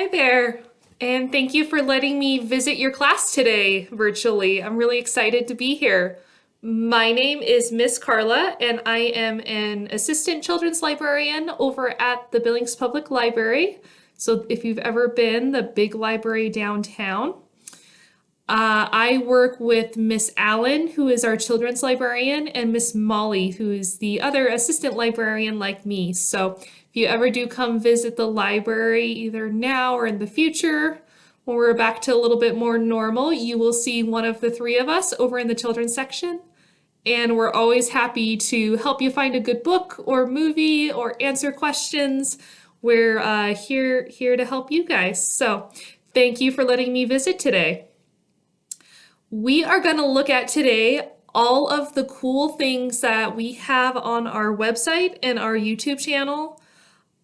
Hi there, and thank you for letting me visit your class today virtually. I'm really excited to be here. My name is Miss Carla, and I am an assistant children's librarian over at the Billings Public Library. So if you've ever been, the big library downtown. I work with Miss Allen, who is our children's librarian, and Miss Molly, who is the other assistant librarian like me. So if you ever do come visit the library, either now or in the future, when we're back to a little bit more normal, you will see one of the three of us over in the children's section. And we're always happy to help you find a good book or movie or answer questions. We're here to help you guys. So thank you for letting me visit today. We are going to look at today all of the cool things that we have on our website and our YouTube channel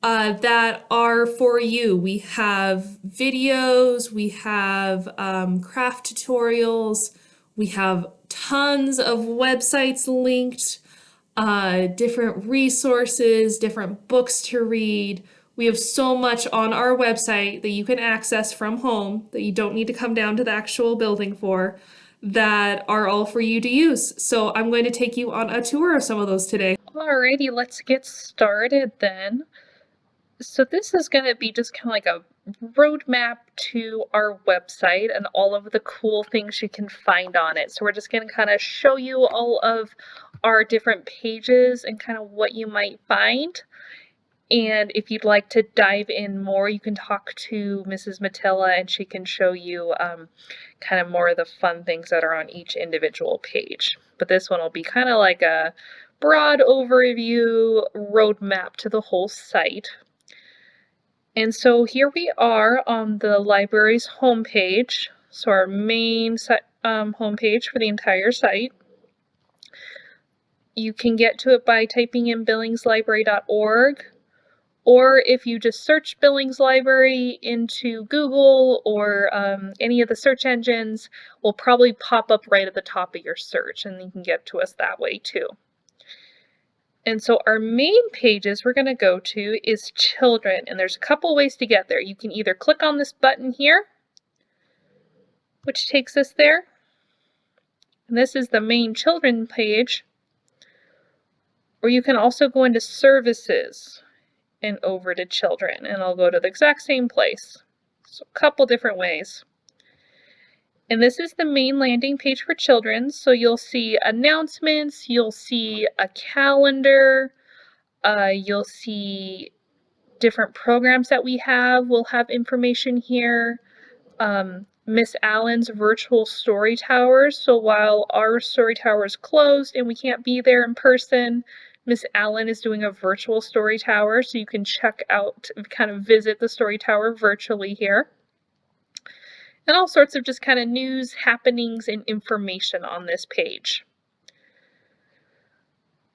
that are for you. We have videos, we have craft tutorials, we have tons of websites linked, different resources, different books to read. We have so much on our website that you can access from home that you don't need to come down to the actual building for, that are all for you to use. So I'm going to take you on a tour of some of those today. Alrighty, let's get started then. So this is going to be just kind of like a roadmap to our website and all of the cool things you can find on it. So we're just going to kind of show you all of our different pages and kind of what you might find. And if you'd like to dive in more, you can talk to Mrs. Matilla and she can show you kind of more of the fun things that are on each individual page. But this one will be kind of like a broad overview roadmap to the whole site. And so here we are on the library's homepage, so our main homepage for the entire site. You can get to it by typing in billingslibrary.org. Or if you just search Billings Library into Google or any of the search engines, will probably pop up right at the top of your search, and you can get to us that way too. And so our main pages we're going to go to is children, and there's a couple ways to get there. You can either click on this button here, which takes us there, and this is the main children page, or you can also go into services and over to children, and I'll go to the exact same place. So a couple different ways. And this is the main landing page for children. So you'll see announcements, you'll see a calendar, you'll see different programs that we have. We'll have information here. Miss Allen's virtual story towers. So while our story tower is closed and we can't be there in person, Miss Allen is doing a virtual story tower, so you can check out, kind of visit the story tower virtually here. And all sorts of just kind of news, happenings, and information on this page.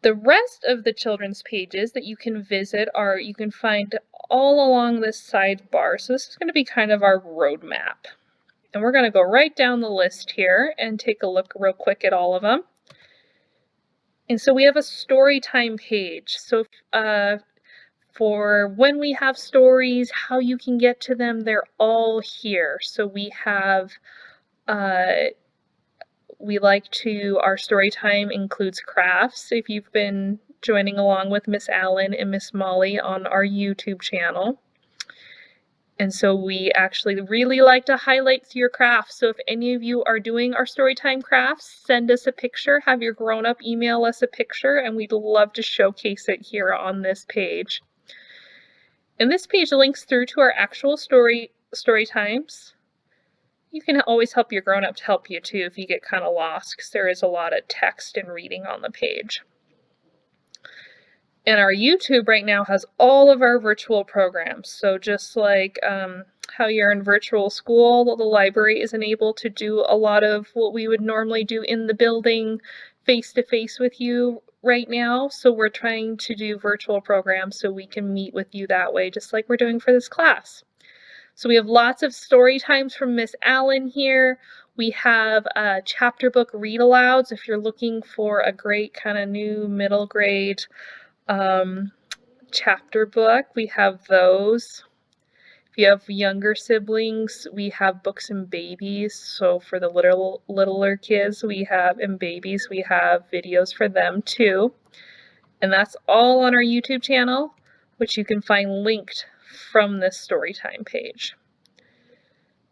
The rest of the children's pages that you can visit you can find all along this sidebar. So this is going to be kind of our roadmap. And we're going to go right down the list here and take a look real quick at all of them. And so we have a story time page. So for when we have stories, how you can get to them, they're all here. So we have, our story time includes crafts. If you've been joining along with Miss Allen and Miss Molly on our YouTube channel. And so we actually really like to highlight your crafts. So if any of you are doing our Storytime crafts, send us a picture, have your grown-up email us a picture, and we'd love to showcase it here on this page. And this page links through to our actual story times. You can always help your grown-up to help you too if you get kind of lost, because there is a lot of text and reading on the page. And our YouTube right now has all of our virtual programs. So just like how you're in virtual school, the library isn't able to do a lot of what we would normally do in the building face-to-face with you right now. So we're trying to do virtual programs so we can meet with you that way, just like we're doing for this class. So we have lots of story times from Miss Allen here. We have chapter book read-alouds if you're looking for a great kind of new middle grade chapter book. We have those. If you have younger siblings, we have books and babies. So for the littler kids, we have and babies, we have videos for them too. And that's all on our YouTube channel, which you can find linked from this Storytime page.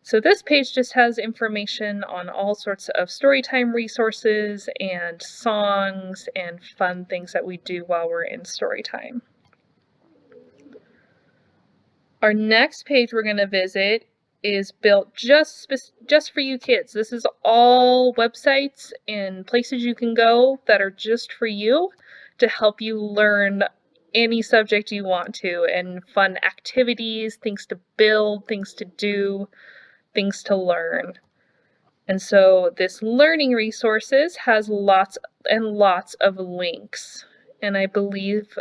So this page just has information on all sorts of Storytime resources and songs and fun things that we do while we're in Storytime. Our next page we're going to visit is built just for you kids. This is all websites and places you can go that are just for you to help you learn any subject you want to, and fun activities, things to build, things to do, things to learn. And so this learning resources has lots and lots of links. And I believe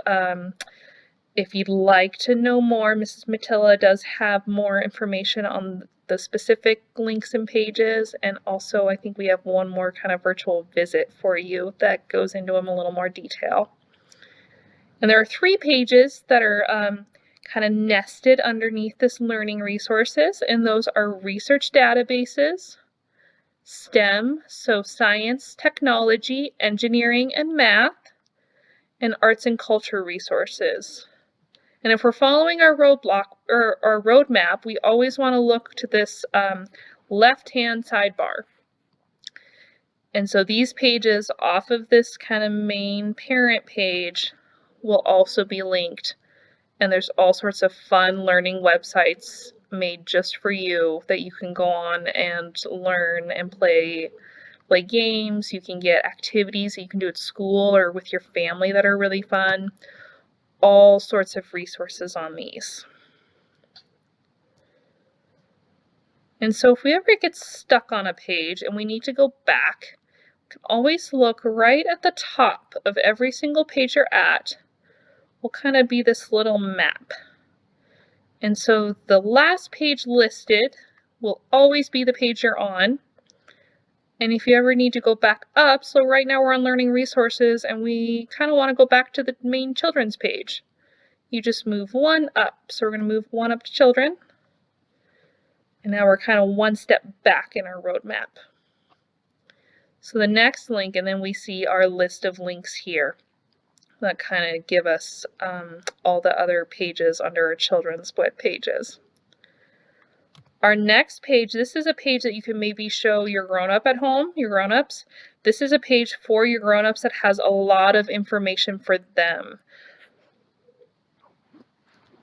if you'd like to know more, Mrs. Matilla does have more information on the specific links and pages. And also I think we have one more kind of virtual visit for you that goes into them a little more detail. And there are 3 pages that are kind of nested underneath this learning resources, and those are research databases, STEM, so science, technology, engineering, and math, and arts and culture resources. And if we're following our roadmap, we always want to look to this left-hand sidebar. And so these pages off of this kind of main parent page will also be linked. And there's all sorts of fun learning websites made just for you that you can go on and learn and play games. You can get activities that you can do at school or with your family that are really fun. All sorts of resources on these. And so if we ever get stuck on a page and we need to go back, we can always look right at the top of every single page you're at. Will kind of be this little map. And so the last page listed will always be the page you're on. And if you ever need to go back up, so right now we're on learning resources and we kind of want to go back to the main children's page. You just move 1 up. So we're going to move 1 up to children. And now we're kind of 1 step back in our roadmap. So the next link, and then we see our list of links here that kind of give us all the other pages under our children's web pages. Our next page, this is a page that you can maybe show your grown-up at home, your grown-ups. This is a page for your grown-ups that has a lot of information for them.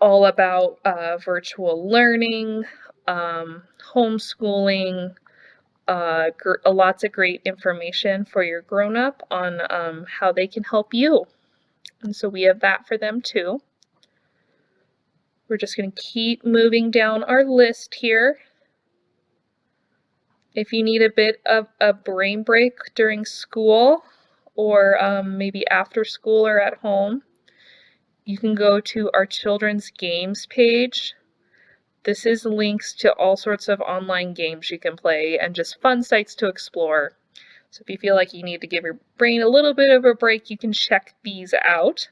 All about virtual learning, homeschooling, lots of great information for your grown-up on how they can help you. And so we have that for them too. We're just going to keep moving down our list here. If you need a bit of a brain break during school or maybe after school or at home, you can go to our children's games page. This is links to all sorts of online games you can play and just fun sites to explore. So if you feel like you need to give your brain a little bit of a break, you can check these out.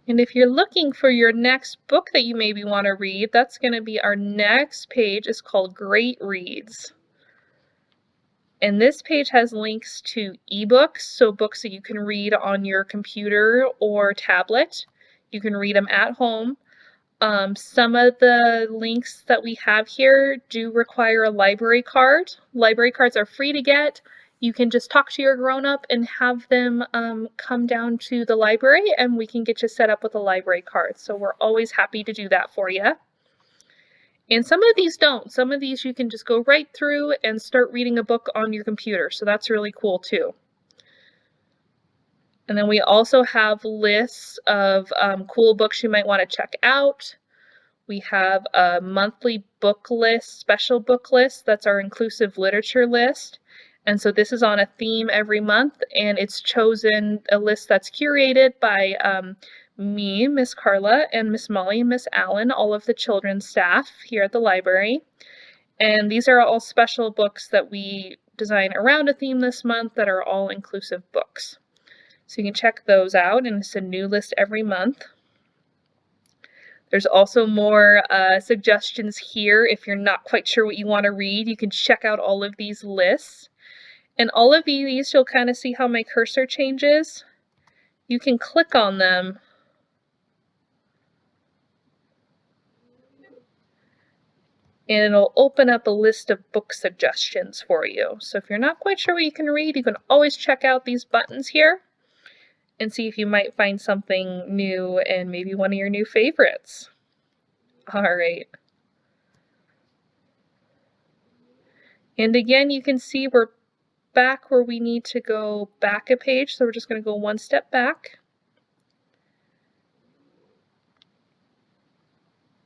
And if you're looking for your next book that you maybe want to read, that's going to be our next page. It's called Great Reads. And this page has links to ebooks, so books that you can read on your computer or tablet. You can read them at home. Some of the links that we have here do require a library card. Library cards are free to get. You can just talk to your grown-up and have them come down to the library and we can get you set up with a library card. So we're always happy to do that for you. And some of these don't. Some of these you can just go right through and start reading a book on your computer. So that's really cool too. And then we also have lists of cool books you might want to check out. We have a monthly book list, special book list. That's our inclusive literature list. And so this is on a theme every month, and it's chosen a list that's curated by me, Miss Carla, and Miss Molly and Miss Allen, all of the children's staff here at the library. And these are all special books that we design around a theme this month that are all inclusive books. So you can check those out, and it's a new list every month. There's also more suggestions here. If you're not quite sure what you want to read, you can check out all of these lists. And all of these, you'll kind of see how my cursor changes. You can click on them and it'll open up a list of book suggestions for you. So if you're not quite sure what you can read, you can always check out these buttons here and see if you might find something new and maybe one of your new favorites. All right. And again, you can see we're back where we need to go back a page. So we're just going to go one step back.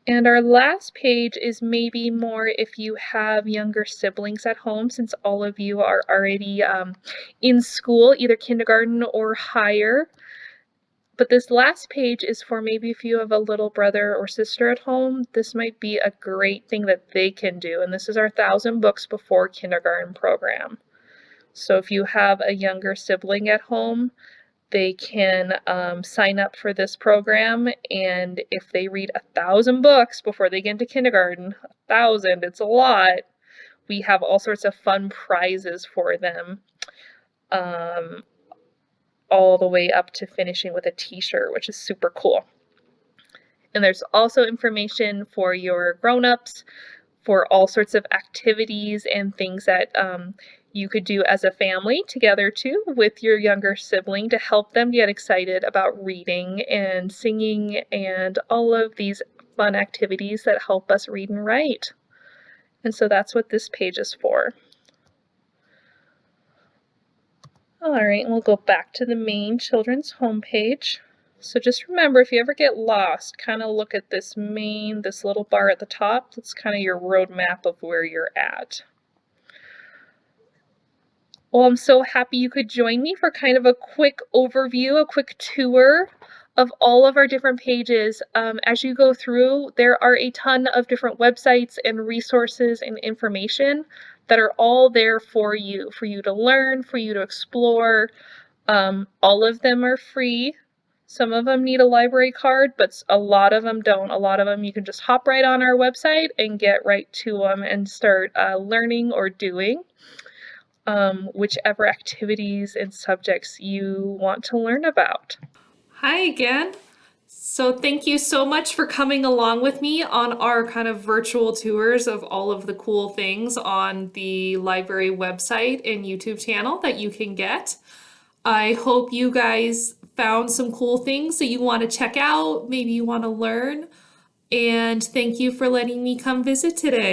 And our last page is maybe more if you have younger siblings at home, since all of you are already in school, either kindergarten or higher. But this last page is for maybe if you have a little brother or sister at home, this might be a great thing that they can do. And this is our 1,000 Books Before Kindergarten program. So if you have a younger sibling at home, they can sign up for this program, and if they read 1,000 books before they get into kindergarten, 1,000, it's a lot, we have all sorts of fun prizes for them, all the way up to finishing with a t-shirt, which is super cool. And there's also information for your grown-ups for all sorts of activities and things that you could do as a family together too with your younger sibling to help them get excited about reading and singing and all of these fun activities that help us read and write. And so that's what this page is for. All right, and we'll go back to the main children's homepage. So just remember, if you ever get lost, kind of look at this little bar at the top. That's kind of your roadmap of where you're at. Well, I'm so happy you could join me for kind of a quick overview, a quick tour of all of our different pages. As you go through, there are a ton of different websites and resources and information that are all there for you to learn, for you to explore. All of them are free. Some of them need a library card, but a lot of them don't. A lot of them you can just hop right on our website and get right to them and start learning or doing whichever activities and subjects you want to learn about. Hi again. So thank you so much for coming along with me on our kind of virtual tours of all of the cool things on the library website and YouTube channel that you can get. I hope you guys found some cool things that you want to check out, maybe you want to learn, and thank you for letting me come visit today.